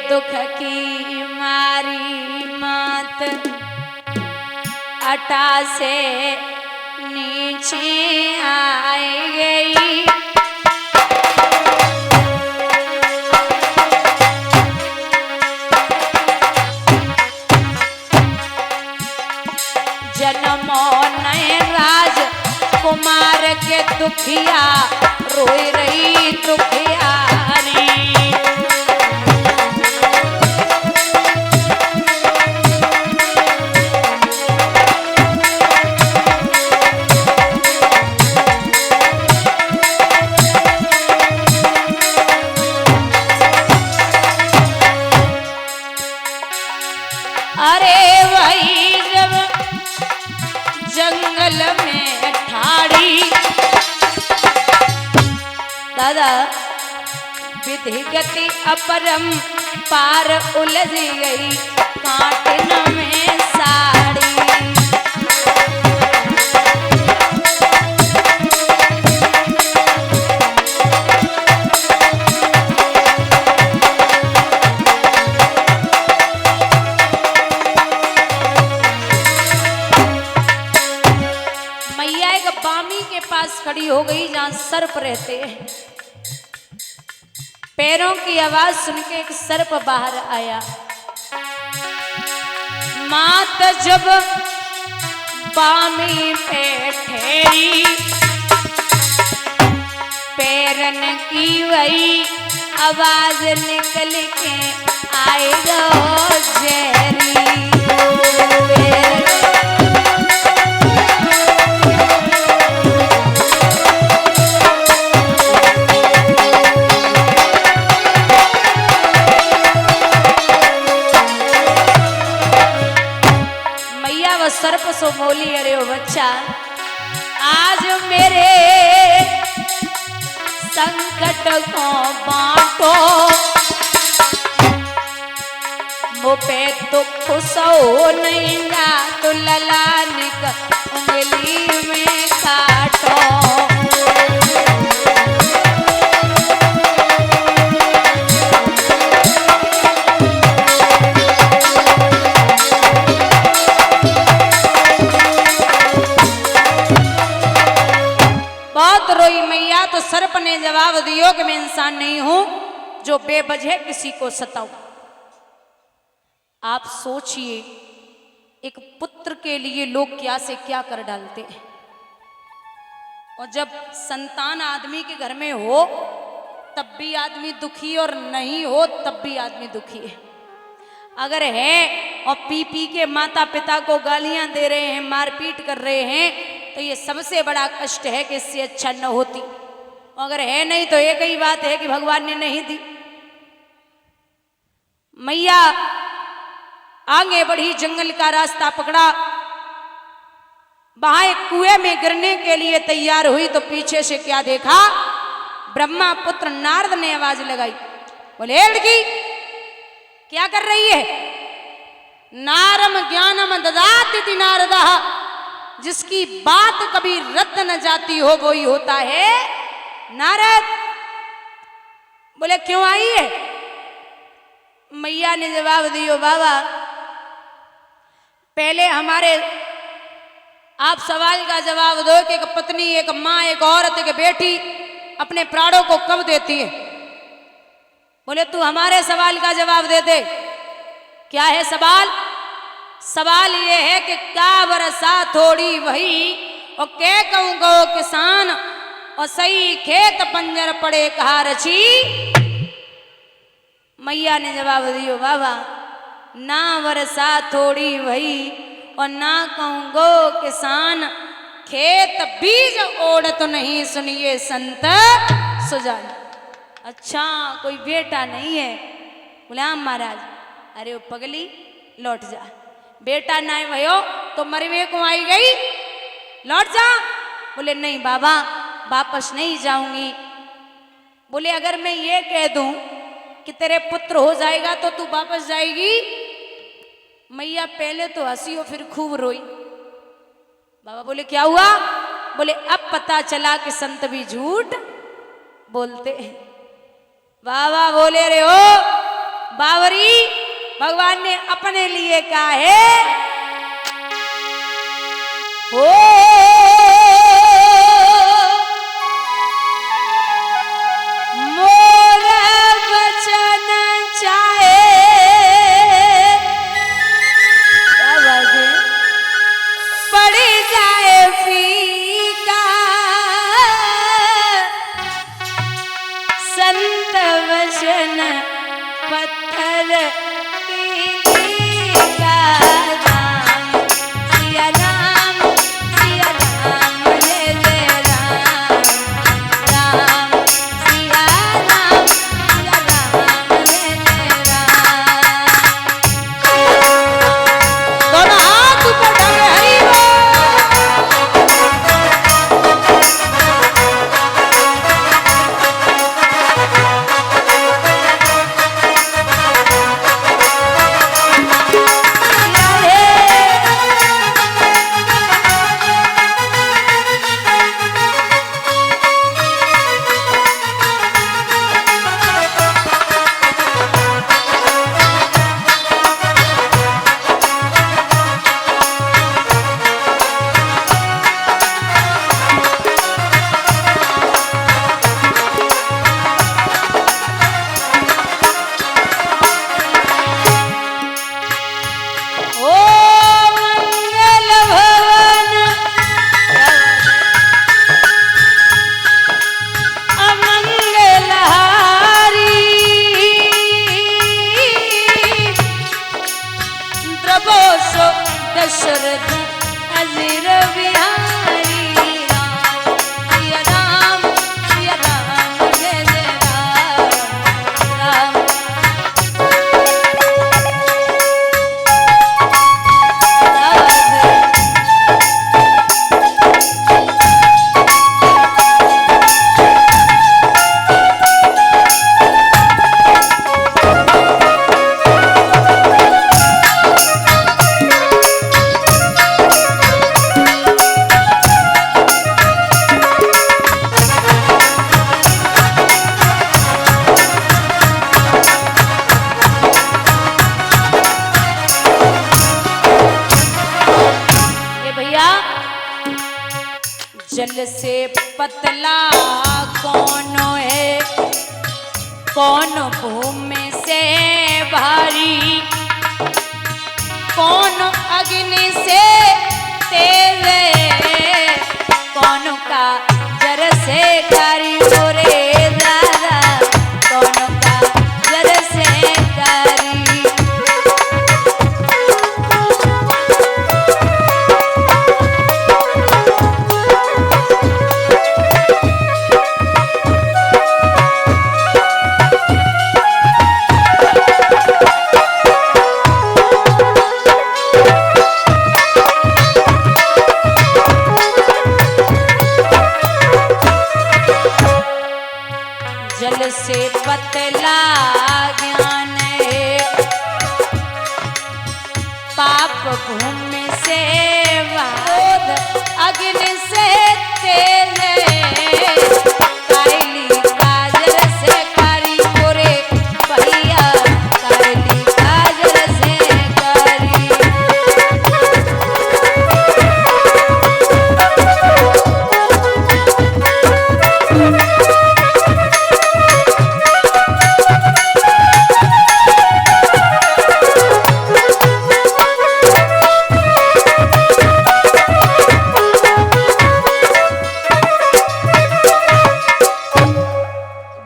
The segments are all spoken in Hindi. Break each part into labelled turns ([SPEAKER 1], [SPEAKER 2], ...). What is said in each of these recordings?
[SPEAKER 1] दुख की मारी मात अटा से नीचे आई गई। जन्मो नए राज कुमार के दुखिया रोई रही दुखिया रे। अरे वही जब जंगल में ठाड़ी दादा विधि गति अपरम पार उलझ गई काटन में साड़ी। मैया एक बामी के पास खड़ी हो गई जहां सर्प रहते हैं। पैरों की आवाज सुन के एक सर्प बाहर आया। मात जब बामी पे ठहरी पैरन की वही आवाज निकल के आएगा जहरी। सर्प सो बोली अरे ओ बच्चा आज मेरे संकट को बांटो मुझे तो खुश हो नहीं ना तो ललान का उंगली में काटो। रोई मैया तो सर्प ने जवाब दियो कि मैं इंसान नहीं हूं जो बेवजह किसी को सताऊं। आप सोचिए एक पुत्र के लिए लोग क्या से क्या कर डालते हैं और जब संतान आदमी के घर में हो तब भी आदमी दुखी और नहीं हो तब भी आदमी दुखी है। अगर है और पी पी के माता पिता को गालियां दे रहे हैं मारपीट कर रहे हैं तो ये सबसे बड़ा कष्ट है कि इससे अच्छा न होती। अगर है नहीं तो एक ही बात है कि भगवान ने नहीं दी। मैया आगे बढ़ी जंगल का रास्ता पकड़ा वहां एक कुएं में गिरने के लिए तैयार हुई तो पीछे से क्या देखा ब्रह्मा पुत्र नारद ने आवाज लगाई। बोले लड़की क्या कर रही है? नारम ज्ञानम ददाति नारदा जिसकी बात कभी रद्द न जाती हो वो ही होता है नारद। बोले क्यों आई है? मैया ने जवाब दियो बाबा पहले हमारे आप सवाल का जवाब दो कि एक पत्नी एक माँ एक औरत एक बेटी अपने प्राणों को कब देती है। बोले तू हमारे सवाल का जवाब दे दे। क्या है सवाल? सवाल ये है कि क्या बरसा थोड़ी वही और के कहूँ गो किसान और सही खेत बंजर पड़े कहा रची। मैया ने जवाब दियो बाबा ना वर्षा थोड़ी वही और ना कहूँ गो किसान खेत बीज ओढ़त नहीं सुनिए संत सुजान। अच्छा कोई बेटा नहीं है? गुलाम महाराज अरे वो पगली लौट जा बेटा ना भयो तो मरवे को आई गई लौट जा। बोले नहीं बाबा वापस नहीं जाऊंगी। बोले अगर मैं ये कह दूं कि तेरे पुत्र हो जाएगा तो तू वापस जाएगी? मैया पहले तो हंसी और फिर खूब रोई। बाबा बोले क्या हुआ? बोले अब पता चला कि संत भी झूठ बोलते हैं। बाबा बोले रे ओ बावरी भगवान ने अपने लिए कहा है, हो मोर वचन चाहे पड़ जाए फीका, संत वचन पत्थर का राम सिया राम जय जय राम, राम सिया राम जय जय राम। दोनों हाथ ऊपर ढाले हरि बोल। दशरथ अजीर बिहारी राम सिया राम जय जय राम, राम जल से पतला कौन है, कौन भूमि से भारी, कौन अग्नि से तेज, कौन का जर से कारी मोरे दादा, कौन का जर से कारी। जल से पतला ज्ञान है, पाप भूमि से वाद, अग्नि से तेज, काली काजल से कारी मोरे भैया, काली काजल से कारी।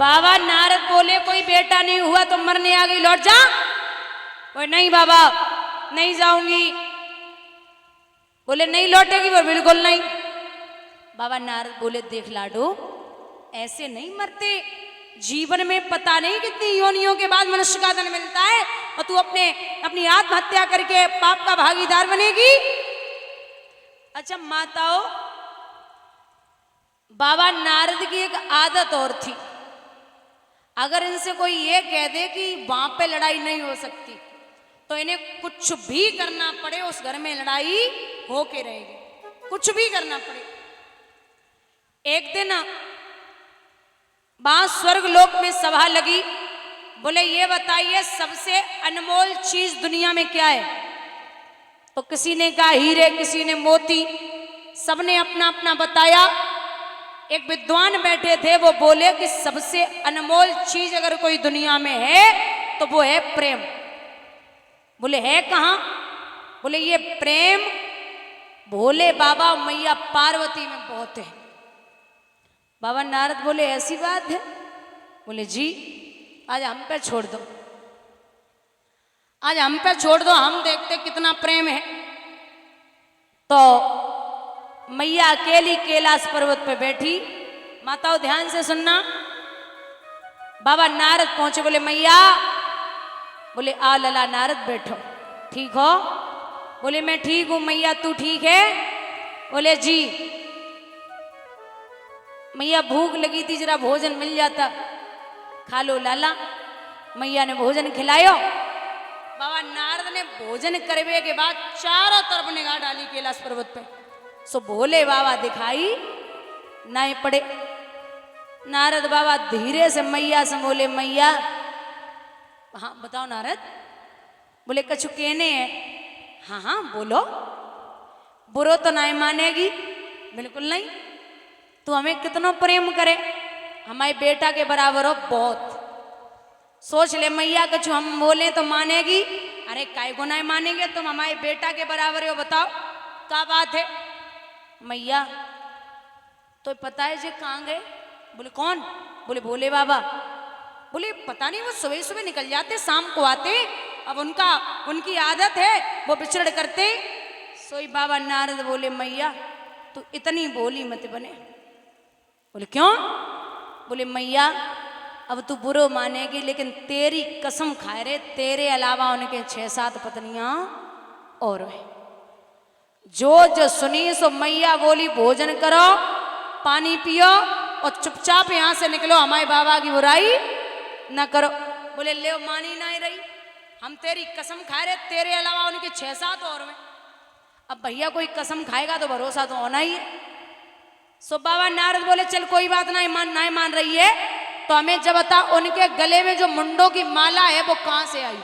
[SPEAKER 1] बाबा नारद बोले कोई बेटा नहीं हुआ तो मरने आ गई, लौट जा। बोले नहीं बाबा नहीं जाऊंगी। बोले नहीं लौटेगी? बोले बिल्कुल नहीं। बाबा नारद बोले देख लाडो, ऐसे नहीं मरते, जीवन में पता नहीं कितनी योनियों के बाद मनुष्य का जन्म मिलता है, और तू अपनी आत्महत्या करके पाप का भागीदार बनेगी। अच्छा माताओं, बाबा नारद की एक आदत और थी, अगर इनसे कोई ये कह दे कि वहां पे लड़ाई नहीं हो सकती, तो इन्हें कुछ भी करना पड़े उस घर में लड़ाई होके रहेगी, कुछ भी करना पड़े। एक दिन वहां स्वर्ग लोक में सभा लगी, बोले ये बताइए सबसे अनमोल चीज दुनिया में क्या है? तो किसी ने कहा हीरे, किसी ने मोती, सबने अपना अपना बताया। एक विद्वान बैठे थे, वो बोले कि सबसे अनमोल चीज अगर कोई दुनिया में है तो वो है प्रेम। बोले है कहाँ? बोले ये प्रेम भोले बाबा मैया पार्वती में बहुत है। बाबा नारद बोले ऐसी बात है? बोले जी, आज हम पे छोड़ दो, आज हम पे छोड़ दो, हम देखते कितना प्रेम है। तो मैया अकेली कैलाश पर्वत पे बैठी। माताओं ध्यान से सुनना, बाबा नारद पहुंचे, बोले मैया, बोले आ लला नारद बैठो, ठीक हो? बोले मैं ठीक हूं मैया, तू ठीक है? बोले जी। मैया भूख लगी थी, जरा भोजन मिल जाता, खा लो लाला। मैया ने भोजन खिलायो। बाबा नारद ने भोजन करने के बाद चारों तरफ निगाह डाली कैलाश पर्वत पे, सो भोले बाबा दिखाई नहीं पड़े। नारद बाबा धीरे से मैया से बोले मैया, हाँ बताओ नारद। बोले कछु कहने है? हाँ हाँ बोलो। बुरो तो नहीं मानेगी? बिल्कुल नहीं। तू हमें कितना प्रेम करे, हमारे बेटा के बराबर हो बहुत। सोच ले मैया, कछु हम बोले तो मानेगी? अरे काय को नहीं मानेंगे, तुम हमारे बेटा के बराबर हो, बताओ क्या बात है? मैया तो पता है जे कहाँ गए? बोले कौन? बोले भोले बाबा। बोले पता नहीं, वो सुबह सुबह निकल जाते, शाम को आते, अब उनकी आदत है, वो बिछड़ करते। सोई बाबा नारद बोले मैया तू इतनी भोली मत बने। बोले क्यों? बोले मैया अब तू बुरो मानेगी, लेकिन तेरी कसम खाए रे, तेरे अलावा उनके 6-7 पत्नियां और है। जो जो सुनी सो मैया बोली भोजन करो, पानी पियो और चुपचाप यहां से निकलो, हमारे बाबा की बुराई न करो। बोले ले मानी नहीं रही, हम तेरी कसम खाए रहे, तेरे अलावा उनके 6-7 और में। अब भैया कोई कसम खाएगा तो भरोसा तो होना ही है। सो बाबा नारद बोले चल कोई बात नहीं मान रही है तो हमें जब बता, उनके गले में जो मुंडों की माला है वो कहां से आई?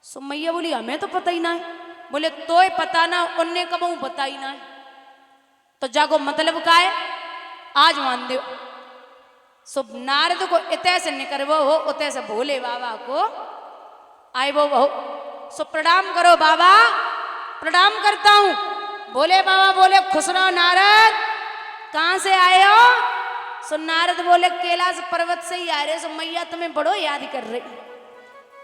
[SPEAKER 1] सो मैया बोली हमें तो पता ही ना है। बोले तोय पता ना, उनने कब बता ही ना है, तो जागो मतलब का है, आज मान दो। सो नारद को इतने से निकलवो हो, उतने से भोले बाबा को आए वो सो प्रणाम करो बाबा। प्रणाम करता हूं। भोले बाबा बोले खुश रहो नारद, कहां से आए हो? सो नारद बोले कैलाश पर्वत से ही आ रहे। सो मैया तुम्हें बड़ो याद कर रही।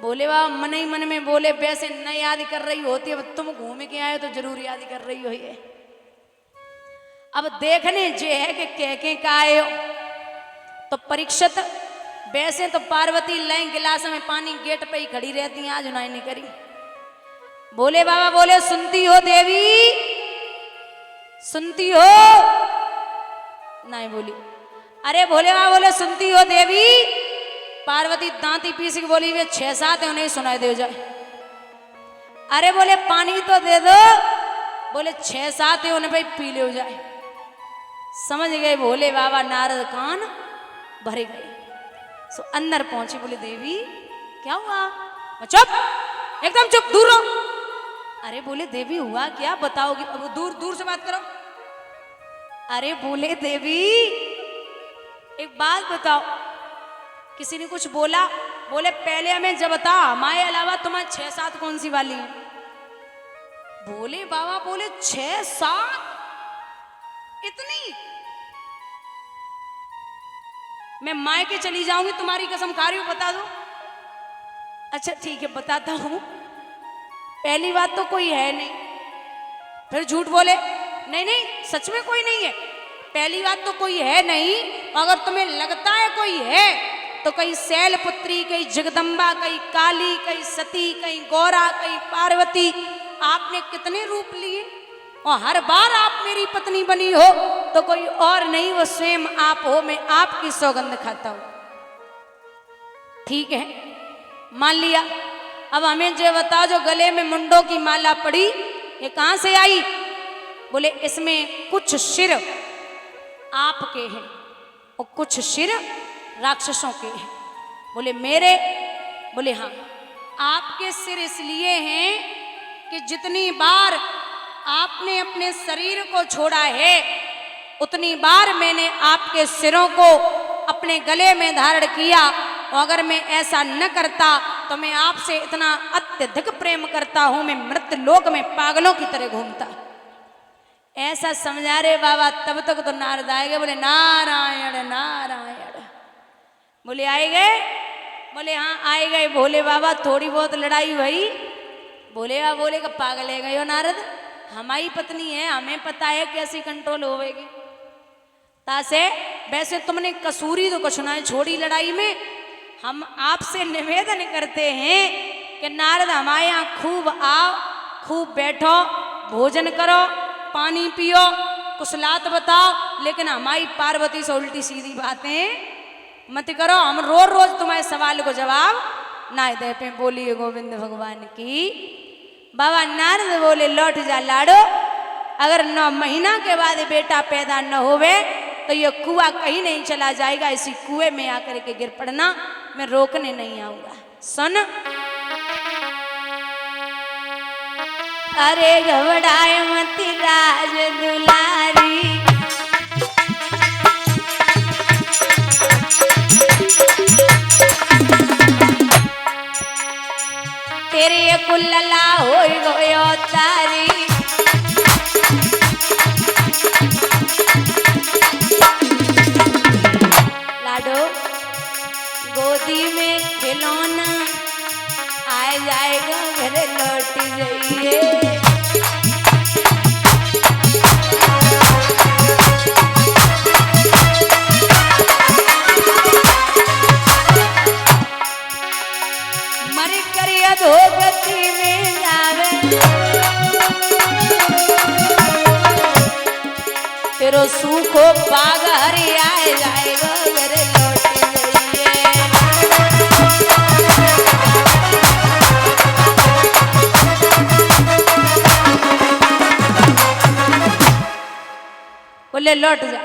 [SPEAKER 1] बोले बाबा मन ही मन में बोले वैसे न याद कर रही होती, अब तुम घूम के आए तो जरूर याद कर रही हो ये। अब देखने जे है कि कह के का आए हो। तो परीक्षित वैसे तो पार्वती लय गिलास में पानी गेट पे ही खड़ी रहती हैं, आज उन्हें नहीं करी। बोले बाबा बोले सुनती हो देवी, सुनती हो? नहीं बोली। अरे भोले बाबा बोले सुनती हो देवी? पार्वती दांती पीस के बोली वे 6-7 है, उन्हें सुनाई दे जाए। अरे बोले पानी तो दे दो। बोले 6-7 है, उन्हें भाई पी ले जाए। समझ गए भोले बाबा, नारद कान भरे गए। सो अंदर पहुंची, बोले देवी क्या हुआ? चुप, एकदम चुप, दूर रहो। अरे बोले देवी हुआ क्या, बताओगी? अब दूर दूर से बात करो। अरे बोले देवी एक बात बताओ, किसी ने कुछ बोला? बोले पहले हमें जब बता, हमारे अलावा तुम्हारे 6-7 कौन सी वाली है? बोले बाबा बोले 6-7 इतनी? मैं मायके चली जाऊंगी, तुम्हारी कसम खा रही हूं, बता दो। अच्छा ठीक है बताता हूं। पहली बात तो कोई है नहीं, फिर झूठ बोले नहीं नहीं सच में कोई नहीं है। पहली बात तो कोई है नहीं, अगर तुम्हें लगता है कोई है तो कहीं शैलपुत्री, कहीं जगदम्बा, कहीं काली, कहीं सती, कहीं गौरा, कहीं पार्वती, आपने कितने रूप लिए और हर बार आप मेरी पत्नी बनी हो तो कोई और नहीं, वो स्वयं आप हो। मैं आपकी सौगंध खाता हूं। ठीक है मान लिया। अब हमें जो बताओ, जो गले में मुंडों की माला पड़ी ये कहां से आई? बोले इसमें कुछ सिर आपके हैं और कुछ सिर राक्षसों के हैं। बोले मेरे? बोले हाँ। आपके सिर इसलिए हैं कि जितनी बार आपने अपने शरीर को छोड़ा है उतनी बार मैंने आपके सिरों को अपने गले में धारण किया, और अगर मैं ऐसा न करता तो मैं आपसे इतना अत्यधिक प्रेम करता हूं, मैं मृत्यु लोक में पागलों की तरह घूमता। ऐसा समझा रहे बाबा। तब तक तो नारद आए गए, बोले नारायण नारायण। बोले आए गए? बोले हाँ आए गए। बोले बाबा थोड़ी बहुत लड़ाई हुई? बोले हाँ। बोले का पागल है गए हो नारद, हमारी पत्नी है, हमें पता है कैसी कंट्रोल होवेगी। तासे वैसे तुमने कसूरी तो कुछ ना छोड़ी लड़ाई में। हम आपसे निवेदन करते हैं कि नारद हमारे यहाँ खूब आओ, खूब बैठो, भोजन करो, पानी पियो, कुशलात बताओ, लेकिन हमारी पार्वती से उल्टी सीधी बातें मत करो। हम रोज रोज तुम्हारे सवाल को जवाब ना दे पे। बोलिए गोविंद भगवान की। बाबा नारद बोले लौट जा लाडो, अगर 9 महीना के बाद बेटा पैदा न होवे तो ये कुआं कहीं नहीं चला जाएगा, इसी कुएं में आकर के गिर पड़ना, मैं रोकने नहीं आऊंगा। सुन। अरे घबराए मत राज दुलारी, तेरे कुल्ला हो गयो तारी। लाडो गोदी में खिलौना आ जाएगा, घर लौट जाइए। मर कर अधोगति में जावे, तेरो सूखो बाग हरि आए जाएगा, घर लौट जाइए। बोले लौट जा।